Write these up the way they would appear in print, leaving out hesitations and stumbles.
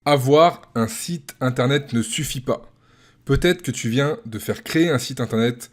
Avoir un site internet ne suffit pas. Peut-être que tu viens de faire créer un site internet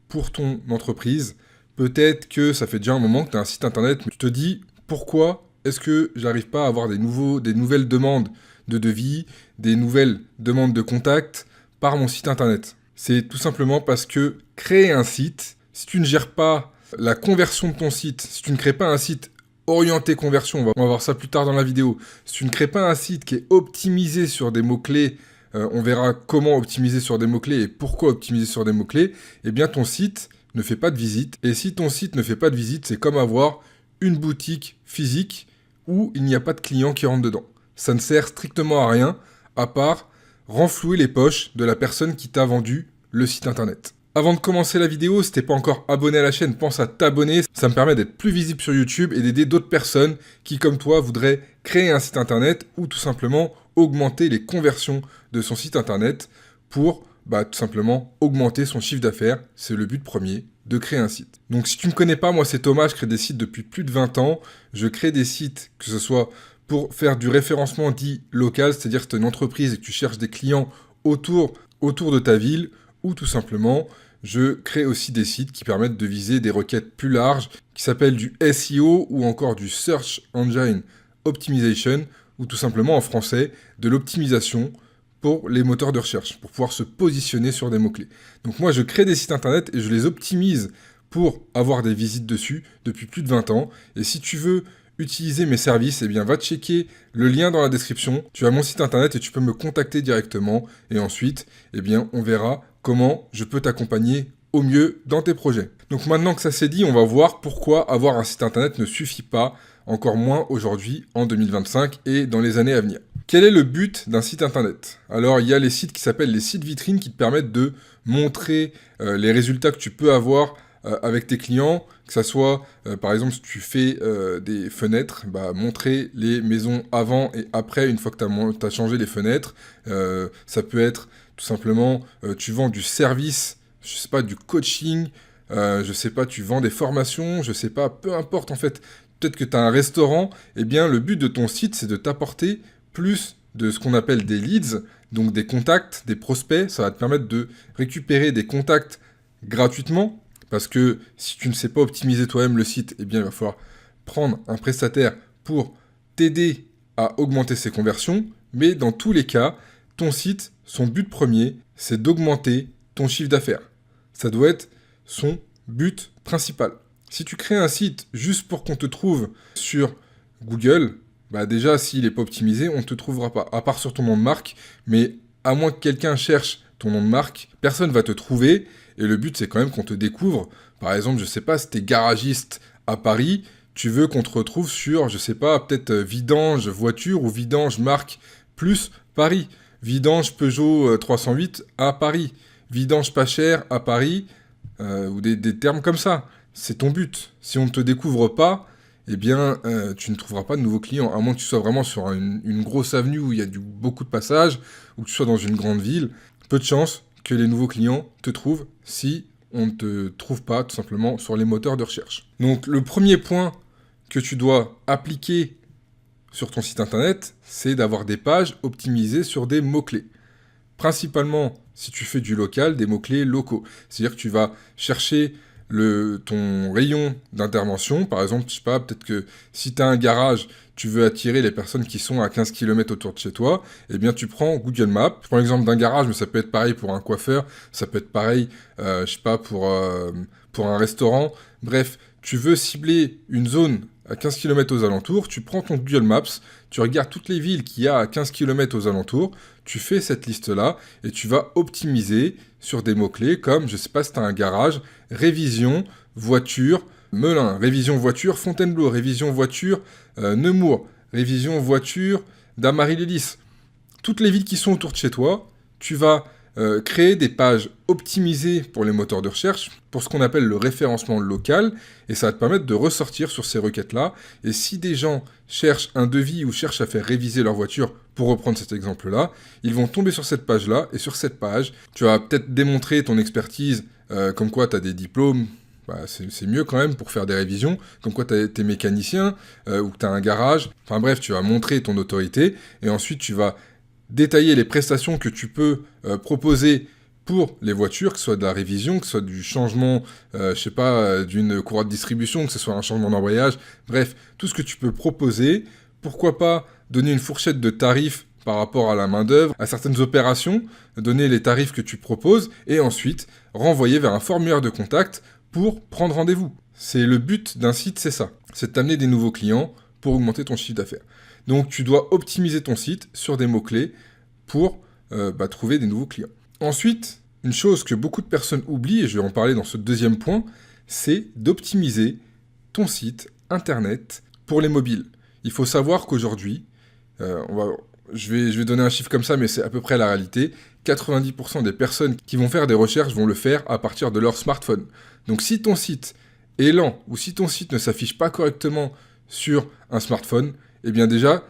pour ton entreprise. Peut-être que ça fait déjà un moment que tu as un site internet, mais tu te dis pourquoi est-ce que j'arrive pas à avoir des nouvelles demandes de devis, des nouvelles demandes de contact par mon site internet. C'est tout simplement parce que créer un site, si tu ne gères pas la conversion de ton site, si tu ne crées pas un site orienté conversion, on va voir ça plus tard dans la vidéo, si tu ne crées pas un site qui est optimisé sur des mots-clés, on verra comment optimiser sur des mots-clés et pourquoi optimiser sur des mots-clés, eh bien ton site ne fait pas de visite. Et si ton site ne fait pas de visite, c'est comme avoir une boutique physique où il n'y a pas de clients qui rentrent dedans. Ça ne sert strictement à rien, à part renflouer les poches de la personne qui t'a vendu le site internet. Avant de commencer la vidéo, si t'es pas encore abonné à la chaîne, pense à t'abonner. Ça me permet d'être plus visible sur YouTube et d'aider d'autres personnes qui, comme toi, voudraient créer un site internet ou tout simplement augmenter les conversions de son site internet pour tout simplement augmenter son chiffre d'affaires. C'est le but premier de créer un site. Donc si tu ne me connais pas, moi c'est Thomas, je crée des sites depuis plus de 20 ans. Je crée des sites, que ce soit pour faire du référencement dit local, c'est-à-dire que tu es une entreprise et que tu cherches des clients autour de ta ville, ou tout simplement, je crée aussi des sites qui permettent de viser des requêtes plus larges, qui s'appellent du SEO ou encore du Search Engine Optimization, ou tout simplement en français, de l'optimisation pour les moteurs de recherche, pour pouvoir se positionner sur des mots-clés. Donc moi, je crée des sites internet et je les optimise pour avoir des visites dessus depuis plus de 20 ans. Et si tu veux utiliser mes services, eh bien va checker le lien dans la description. Tu as mon site internet et tu peux me contacter directement. Et ensuite, eh bien, on verra comment je peux t'accompagner au mieux dans tes projets. Donc maintenant que ça c'est dit, on va voir pourquoi avoir un site internet ne suffit pas, encore moins aujourd'hui en 2025 et dans les années à venir. Quel est le but d'un site internet? Alors il y a les sites qui s'appellent les sites vitrines qui te permettent de montrer les résultats que tu peux avoir avec tes clients, que ça soit par exemple si tu fais des fenêtres, montrer les maisons avant et après une fois que tu as changé les fenêtres. Ça peut être tout simplement tu vends du service, je sais pas, du coaching, je sais pas, tu vends des formations, je sais pas, peu importe en fait. Peut-être que tu as un restaurant, eh bien le but de ton site c'est de t'apporter plus de ce qu'on appelle des leads, donc des contacts, des prospects. Ça va te permettre de récupérer des contacts gratuitement, parce que si tu ne sais pas optimiser toi-même le site, eh bien il va falloir prendre un prestataire pour t'aider à augmenter ses conversions. Mais dans tous les cas, ton site, son but premier, c'est d'augmenter ton chiffre d'affaires. Ça doit être son but principal. Si tu crées un site juste pour qu'on te trouve sur Google, déjà, s'il n'est pas optimisé, on ne te trouvera pas, à part sur ton nom de marque, mais à moins que quelqu'un cherche ton nom de marque, personne ne va te trouver, et le but, c'est quand même qu'on te découvre. Par exemple, je sais pas, si tu es garagiste à Paris, tu veux qu'on te retrouve sur, je sais pas, peut-être Vidange voiture ou Vidange marque plus Paris. Vidange Peugeot 308 à Paris. Vidange pas cher à Paris, ou des termes comme ça. C'est ton but. Si on ne te découvre pas, eh bien, tu ne trouveras pas de nouveaux clients, à moins que tu sois vraiment sur une grosse avenue où il y a beaucoup de passages, ou que tu sois dans une grande ville. Peu de chances que les nouveaux clients te trouvent si on ne te trouve pas tout simplement sur les moteurs de recherche. Donc, le premier point que tu dois appliquer sur ton site internet, c'est d'avoir des pages optimisées sur des mots-clés. Principalement, si tu fais du local, des mots-clés locaux. C'est-à-dire que tu vas chercher ton rayon d'intervention. Par exemple, je sais pas, peut-être que si tu as un garage, tu veux attirer les personnes qui sont à 15 km autour de chez toi, eh bien tu prends Google Maps. Je prends l'exemple d'un garage, mais ça peut être pareil pour un coiffeur, ça peut être pareil, je sais pas, pour un restaurant. Bref, tu veux cibler une zone à 15 km aux alentours, tu prends ton Google Maps, tu regardes toutes les villes qu'il y a à 15 km aux alentours, tu fais cette liste-là et tu vas optimiser sur des mots-clés comme, je sais pas si tu as un garage, révision, voiture, Melun, révision voiture, Fontainebleau, révision voiture, Nemours, révision voiture, d'Amarie-les-Lys. Toutes les villes qui sont autour de chez toi, tu vas créer des pages optimisées pour les moteurs de recherche, pour ce qu'on appelle le référencement local, et ça va te permettre de ressortir sur ces requêtes-là. Et si des gens cherchent un devis ou cherchent à faire réviser leur voiture, pour reprendre cet exemple-là, ils vont tomber sur cette page-là, et sur cette page, tu vas peut-être démontrer ton expertise, comme quoi tu as des diplômes, bah, c'est mieux quand même pour faire des révisions, comme quoi t'es mécanicien, ou que t'as un garage, enfin bref, tu vas montrer ton autorité, et ensuite tu vas détailler les prestations que tu peux proposer pour les voitures, que ce soit de la révision, que ce soit du changement, je sais pas, d'une courroie de distribution, que ce soit un changement d'embrayage, bref, tout ce que tu peux proposer. Pourquoi pas donner une fourchette de tarifs par rapport à la main-d'œuvre, à certaines opérations, donner les tarifs que tu proposes, et ensuite renvoyer vers un formulaire de contact pour prendre rendez-vous. C'est le but d'un site, c'est ça. C'est de t'amener des nouveaux clients pour augmenter ton chiffre d'affaires. Donc tu dois optimiser ton site sur des mots-clés pour trouver des nouveaux clients. Ensuite, une chose que beaucoup de personnes oublient, et je vais en parler dans ce deuxième point, c'est d'optimiser ton site internet pour les mobiles. Il faut savoir qu'aujourd'hui, je vais donner un chiffre comme ça, mais c'est à peu près la réalité, 90% des personnes qui vont faire des recherches vont le faire à partir de leur smartphone. Donc si ton site est lent, ou si ton site ne s'affiche pas correctement sur un smartphone, eh bien déjà,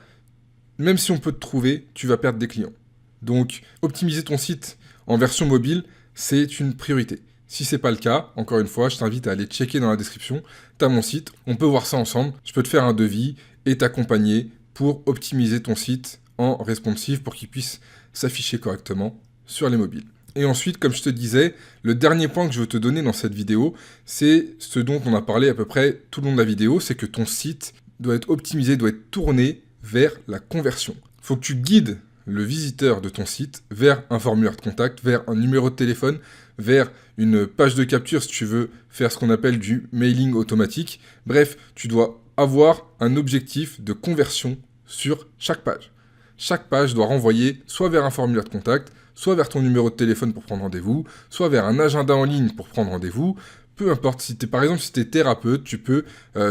même si on peut te trouver, tu vas perdre des clients. Donc, optimiser ton site en version mobile, c'est une priorité. Si c'est pas le cas, encore une fois, je t'invite à aller checker dans la description. Tu as mon site, on peut voir ça ensemble. Je peux te faire un devis et t'accompagner pour optimiser ton site en responsive pour qu'il puisse s'afficher correctement sur les mobiles. Et ensuite, comme je te disais, le dernier point que je veux te donner dans cette vidéo, c'est ce dont on a parlé à peu près tout le long de la vidéo, c'est que ton site doit être optimisé, doit être tourné vers la conversion. Il faut que tu guides le visiteur de ton site vers un formulaire de contact, vers un numéro de téléphone, vers une page de capture si tu veux faire ce qu'on appelle du mailing automatique. Bref, tu dois avoir un objectif de conversion sur chaque page. Chaque page doit renvoyer soit vers un formulaire de contact, soit vers ton numéro de téléphone pour prendre rendez-vous, soit vers un agenda en ligne pour prendre rendez-vous. Peu importe, par exemple, si tu es thérapeute, tu peux,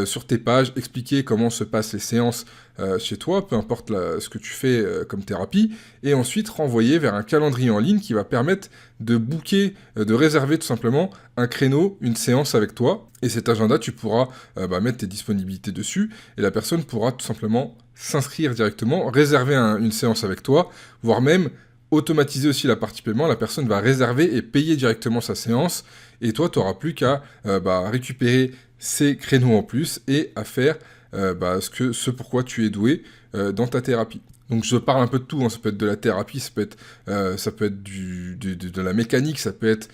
sur tes pages, expliquer comment se passent les séances chez toi, peu importe ce que tu fais comme thérapie, et ensuite renvoyer vers un calendrier en ligne qui va permettre de booker, de réserver tout simplement un créneau, une séance avec toi, et cet agenda, tu pourras mettre tes disponibilités dessus, et la personne pourra tout simplement s'inscrire directement, réserver une séance avec toi, voire même automatiser aussi la partie paiement, la personne va réserver et payer directement sa séance, et toi, tu n'auras plus qu'à récupérer ces créneaux en plus et à faire ce pourquoi tu es doué dans ta thérapie. Donc je parle un peu de tout, hein. Ça peut être de la thérapie, ça peut être de la mécanique, ça peut être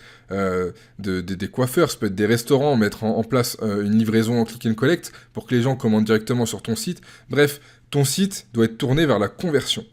des coiffeurs, ça peut être des restaurants, mettre en place une livraison en click and collect pour que les gens commandent directement sur ton site. Bref, ton site doit être tourné vers la conversion.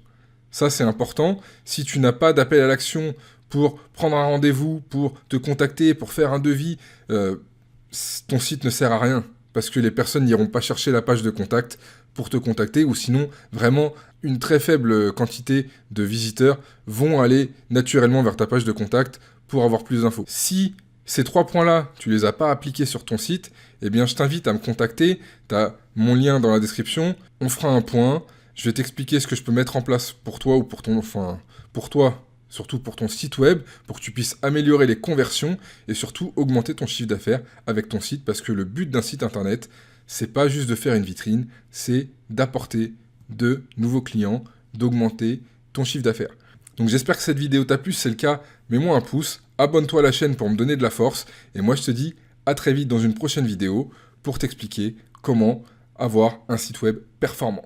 Ça, c'est important. Si tu n'as pas d'appel à l'action pour prendre un rendez-vous, pour te contacter, pour faire un devis, ton site ne sert à rien. Parce que les personnes n'iront pas chercher la page de contact pour te contacter, ou sinon, vraiment, une très faible quantité de visiteurs vont aller naturellement vers ta page de contact pour avoir plus d'infos. Si ces 3 points-là, tu les as pas appliqués sur ton site, eh bien, je t'invite à me contacter. Tu as mon lien dans la description. On fera un point. Je vais t'expliquer ce que je peux mettre en place pour toi ou pour toi, surtout pour ton site web, pour que tu puisses améliorer les conversions et surtout augmenter ton chiffre d'affaires avec ton site, parce que le but d'un site internet, c'est pas juste de faire une vitrine, c'est d'apporter de nouveaux clients, d'augmenter ton chiffre d'affaires. Donc j'espère que cette vidéo t'a plu, si c'est le cas, mets-moi un pouce, abonne-toi à la chaîne pour me donner de la force, et moi je te dis à très vite dans une prochaine vidéo pour t'expliquer comment avoir un site web performant.